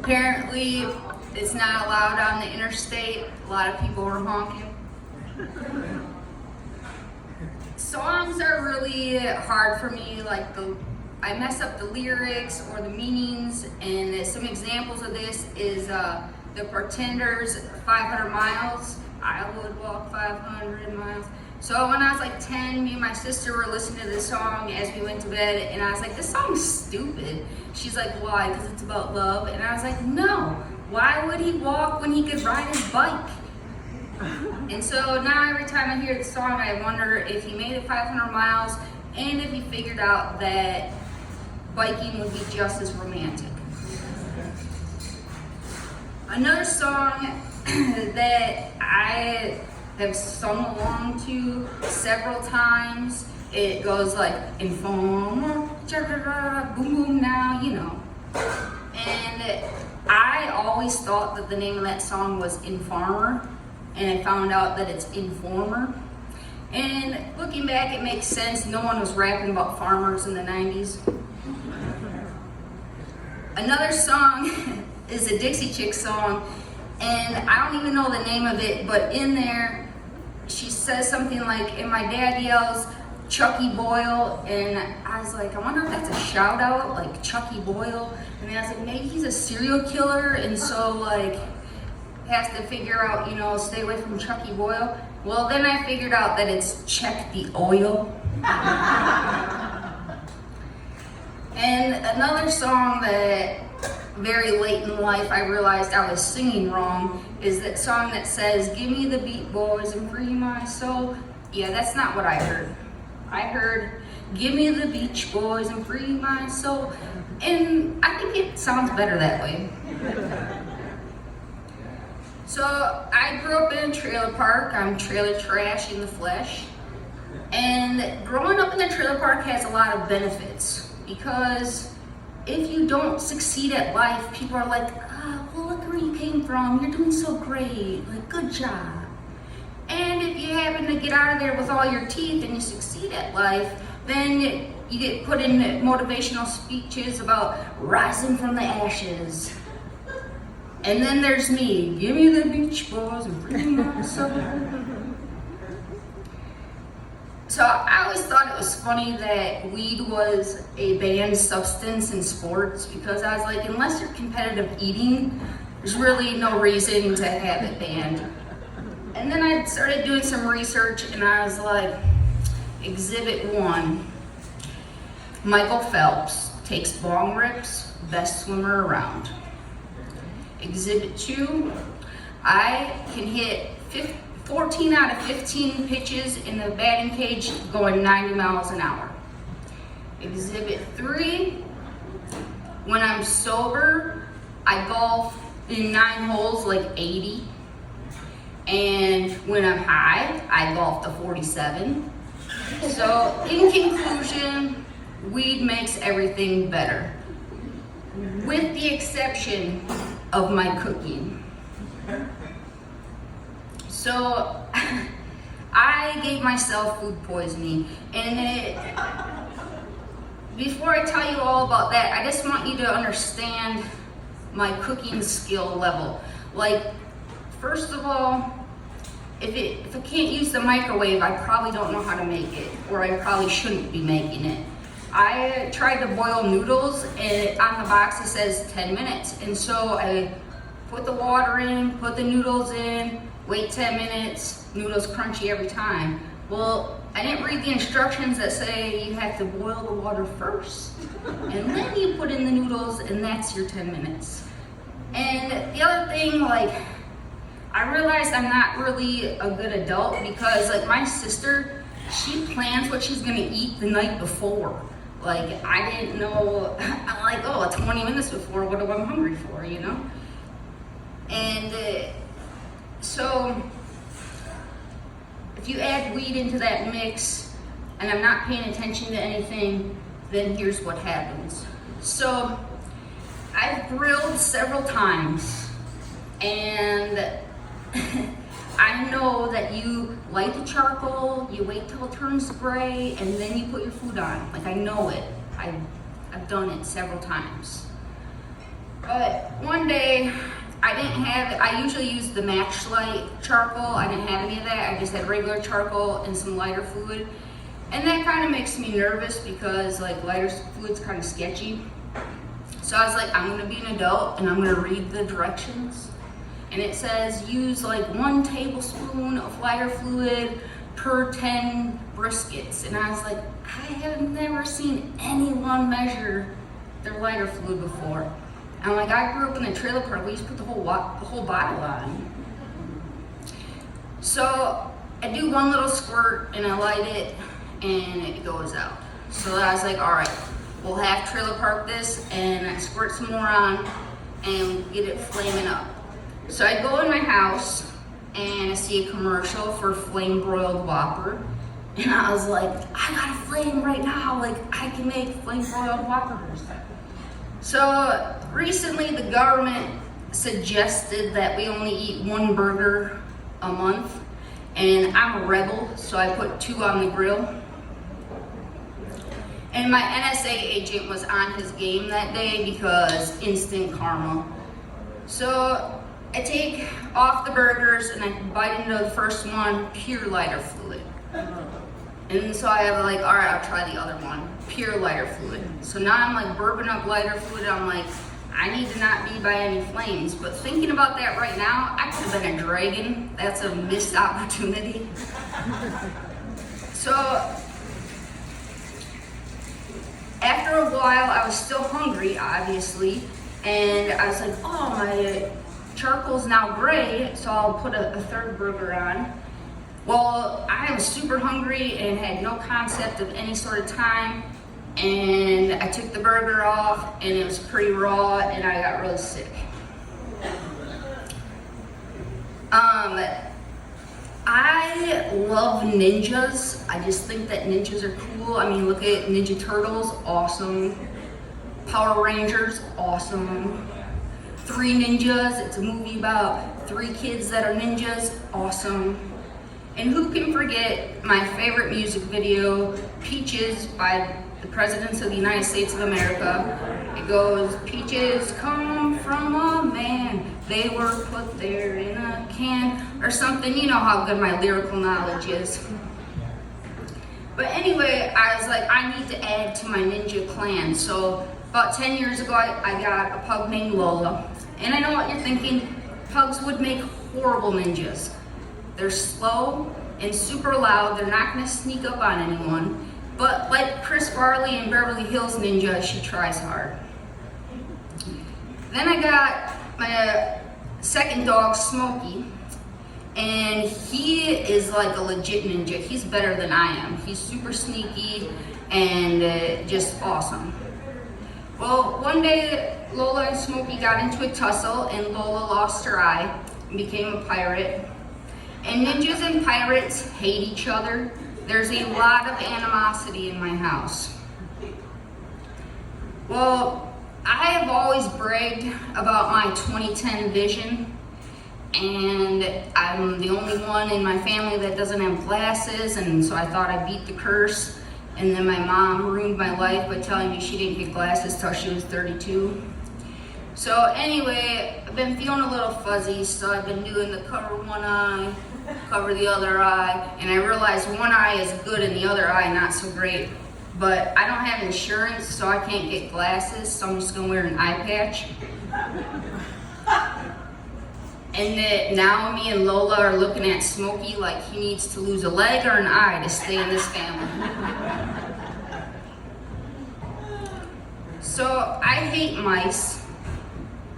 Apparently, it's not allowed on the interstate. A lot of people were honking. Songs are really hard for me, like I mess up the lyrics or the meanings, and some examples of this is the Pretenders' 500 Miles. I would walk 500 miles. So when I was like 10, me and my sister were listening to this song as we went to bed, and I was like, this song's stupid. She's like, why? Because it's about love. And I was like, no. Why would he walk when he could ride his bike? And so now every time I hear the song, I wonder if he made it 500 miles and if he figured out that biking would be just as romantic. Another song that I have sung along to several times, it goes like, Informer, boom boom now, you know. And I always thought that the name of that song was Informer, and I found out that it's Informer. And looking back, it makes sense. No one was rapping about farmers in the 90s. Another song is a Dixie Chicks song, and I don't even know the name of it, but in there, she says something like, and my dad yells, Chucky Boyle, and I was like, I wonder if that's a shout out, like Chucky Boyle. And then I was like, maybe he's a serial killer, and so like, has to figure out, you know, stay away from Chucky Boyle. Well, then I figured out that it's Check the Oil. And another song that very late in life I realized I was singing wrong is that song that says, give me the beat boys and free my soul. Yeah, that's not what I heard. I heard, give me the Beach Boys and free my soul. And I think it sounds better that way. So I grew up in a trailer park. I'm trailer trash in the flesh. And growing up in the trailer park has a lot of benefits, because if you don't succeed at life, people are like, well, look where you came from. You're doing so great. Like, good job. And if you happen to get out of there with all your teeth and you succeed at life, then you get put in motivational speeches about rising from the ashes. And then there's me, give me the Beach Boys and free my soul. So I always thought it was funny that weed was a banned substance in sports, because I was like, unless you're competitive eating, there's really no reason to have it banned. And then I started doing some research, and I was like, Exhibit 1, Michael Phelps takes bong rips, best swimmer around. Exhibit 2, I can hit 14 out of 15 pitches in the batting cage going 90 miles an hour. Exhibit 3, when I'm sober, I golf in 9 holes like 80. And when I'm high, I golf to 47. So in conclusion, weed makes everything better, with the exception of my cooking. So I gave myself food poisoning, and before I tell you all about that, I just want you to understand my cooking skill level. Like, first of all, if I can't use the microwave, I probably don't know how to make it, or I probably shouldn't be making it. I tried to boil noodles, and on the box it says 10 minutes. And so I put the water in, put the noodles in, wait 10 minutes, noodles crunchy every time. Well, I didn't read the instructions that say you have to boil the water first, and then you put in the noodles, and that's your 10 minutes. And the other thing, like, I realized I'm not really a good adult, because like my sister, she plans what she's gonna eat the night before. Like, I didn't know, I'm like, oh, 20 minutes before, what am I hungry for, you know? And so if you add weed into that mix and I'm not paying attention to anything, then here's what happens. So I've grilled several times, and I know that you light the charcoal, you wait till it turns gray, and then you put your food on. Like, I know it. I've done it several times. But one day, I usually use the Matchlight charcoal. I didn't have any of that. I just had regular charcoal and some lighter fluid. And that kind of makes me nervous because like lighter fluid's kind of sketchy. So I was like, I'm gonna be an adult and I'm gonna read the directions. And it says use like 1 tablespoon of lighter fluid per 10 briskets. And I was like, I have never seen anyone measure their lighter fluid before. And like, I grew up in a trailer park, we used to put the whole bottle on. So I do 1 little squirt and I light it and it goes out. So I was like, all right, we'll have trailer park this, and I squirt some more on and get it flaming up. So I go in my house and I see a commercial for flame broiled Whopper. And I was like, I got a flame right now, like I can make flame broiled Whoppers. So recently the government suggested that we only eat 1 burger a month. And I'm a rebel, so I put 2 on the grill. And my NSA agent was on his game that day because instant karma. So I take off the burgers and I bite into the first one, pure lighter fluid. And so I have like, all right, I'll try the other one, pure lighter fluid. So now I'm like burping up lighter fluid. I'm like, I need to not be by any flames. But thinking about that right now, I could have been a dragon. That's a missed opportunity. So after a while, I was still hungry, obviously. And I was like, oh, my charcoal's now gray, so I'll put a 3rd burger on. Well, I was super hungry and had no concept of any sort of time. And I took the burger off and it was pretty raw and I got really sick. I love ninjas. I just think that ninjas are cool. I mean, look at Ninja Turtles, awesome. Power Rangers, awesome. 3 Ninjas, it's a movie about 3 kids that are ninjas, awesome. And who can forget my favorite music video, Peaches by the Presidents of the United States of America. It goes, peaches come from a man, they were put there in a can, or something. You know how good my lyrical knowledge is. But anyway, I was like, I need to add to my ninja clan. So about 10 years ago, I got a pug named Lola. And I know what you're thinking, pugs would make horrible ninjas. They're slow and super loud, they're not gonna sneak up on anyone. But like Chris Farley in Beverly Hills Ninja, she tries hard. Then I got my 2nd dog, Smokey, and he is like a legit ninja. He's better than I am. He's super sneaky and just awesome. Well, one day Lola and Smokey got into a tussle and Lola lost her eye and became a pirate. And ninjas and pirates hate each other. There's a lot of animosity in my house. Well, I have always bragged about my 2010 vision, and I'm the only one in my family that doesn't have glasses, and so I thought I beat the curse. And then my mom ruined my life by telling me she didn't get glasses till she was 32. So anyway, I've been feeling a little fuzzy, so I've been doing the cover one eye, cover the other eye, and I realized one eye is good and the other eye not so great. But I don't have insurance, so I can't get glasses, so I'm just gonna wear an eye patch. And that now me and Lola are looking at Smokey like he needs to lose a leg or an eye to stay in this family. So I hate mice,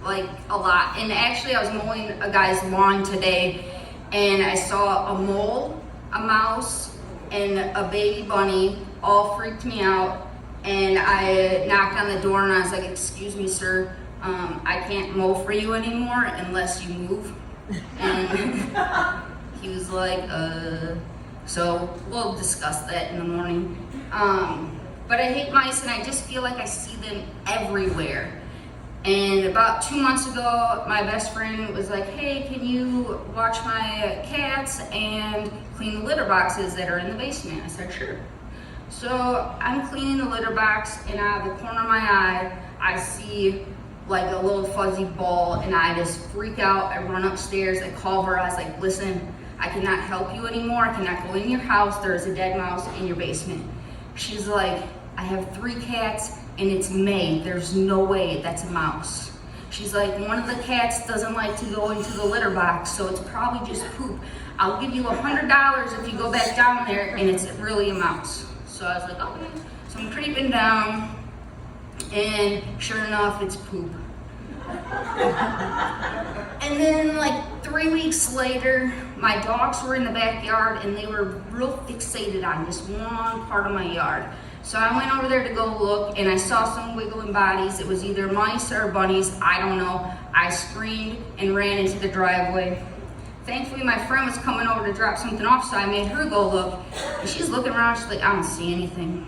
like a lot. And actually I was mowing a guy's lawn today and I saw a mole, a mouse, and a baby bunny all freaked me out. And I knocked on the door and I was like, excuse me, sir, I can't mow for you anymore unless you move. And he was like, so we'll discuss that in the morning. But I hate mice and I just feel like I see them everywhere. And about 2 months ago, my best friend was like, hey, can you watch my cats and clean the litter boxes that are in the basement? I said, sure. So I'm cleaning the litter box and out of the corner of my eye, I see like a little fuzzy ball, and I just freak out. I run upstairs, I call her, I was like, listen, I cannot help you anymore. I cannot go in your house. There is a dead mouse in your basement. She's like, I have 3 cats and it's May. There's no way that's a mouse. She's like, one of the cats doesn't like to go into the litter box, so it's probably just poop. I'll give you $100 if you go back down there and it's really a mouse. So I was like, okay. So I'm creeping down, and sure enough, it's poop. And then like 3 weeks later, my dogs were in the backyard and they were real fixated on this one part of my yard. So I went over there to go look, and I saw some wiggling bodies. It was either mice or bunnies, I don't know. I screamed and ran into the driveway. Thankfully, my friend was coming over to drop something off, so I made her go look. And she's looking around, she's like, I don't see anything.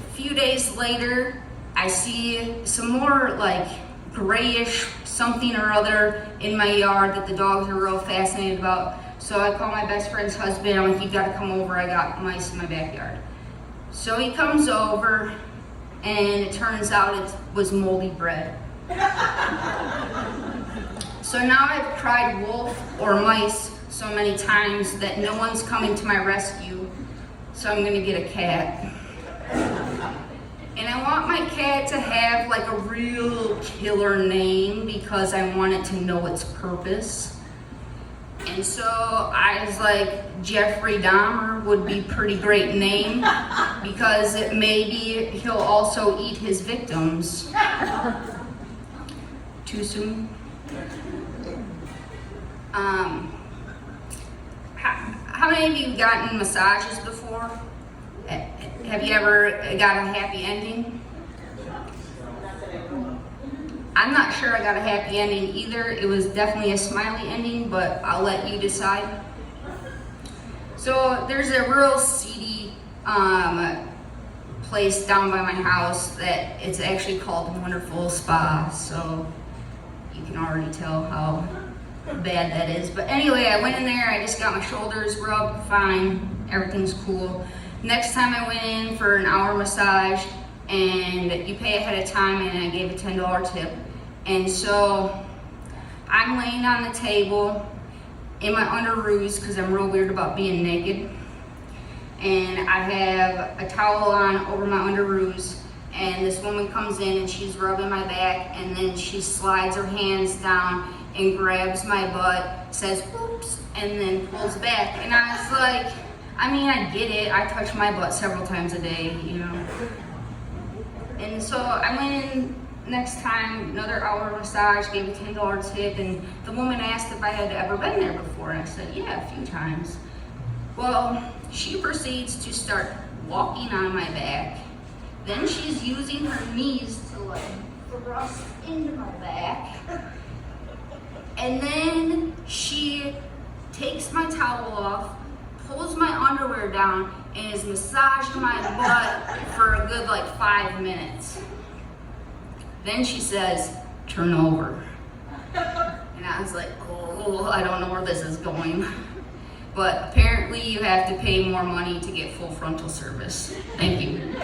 A few days later, I see some more like grayish something or other in my yard that the dogs are real fascinated about. So I call my best friend's husband. I'm like, you gotta come over, I got mice in my backyard. So he comes over, and it turns out it was moldy bread. So now I've cried wolf or mice so many times that no one's coming to my rescue, so I'm gonna get a cat. And I want my cat to have like a real killer name because I want it to know its purpose. And so I was like, Jeffrey Dahmer would be a pretty great name because maybe he'll also eat his victims. Too soon? How many of you have gotten massages before? Have you ever got a happy ending? I'm not sure I got a happy ending either. It was definitely a smiley ending, but I'll let you decide. So there's a real seedy place down by my house that it's actually called Wonderful Spa, so you can already tell how bad that is. But anyway, I went in there, I just got my shoulders rubbed, fine, everything's cool. Next time I went in for an hour massage, and you pay ahead of time, and I gave a $10 tip. And so I'm laying on the table in my underoos because I'm real weird about being naked. And I have a towel on over my underoos, and this woman comes in and she's rubbing my back, and then she slides her hands down and grabs my butt, says oops, and then pulls back. And I was like, I mean, I get it. I touch my butt several times a day, you know. And so I went in next time, another hour massage, gave a $10 tip, and the woman asked if I had ever been there before, and I said, yeah, a few times. Well, she proceeds to start walking on my back. Then she's using her knees to like thrust into my back. And then she takes my towel off, pulls my underwear down, and is massaging my butt for a good like 5 minutes. Then she says, turn over. And I was like, oh, I don't know where this is going. But apparently you have to pay more money to get full frontal service. Thank you.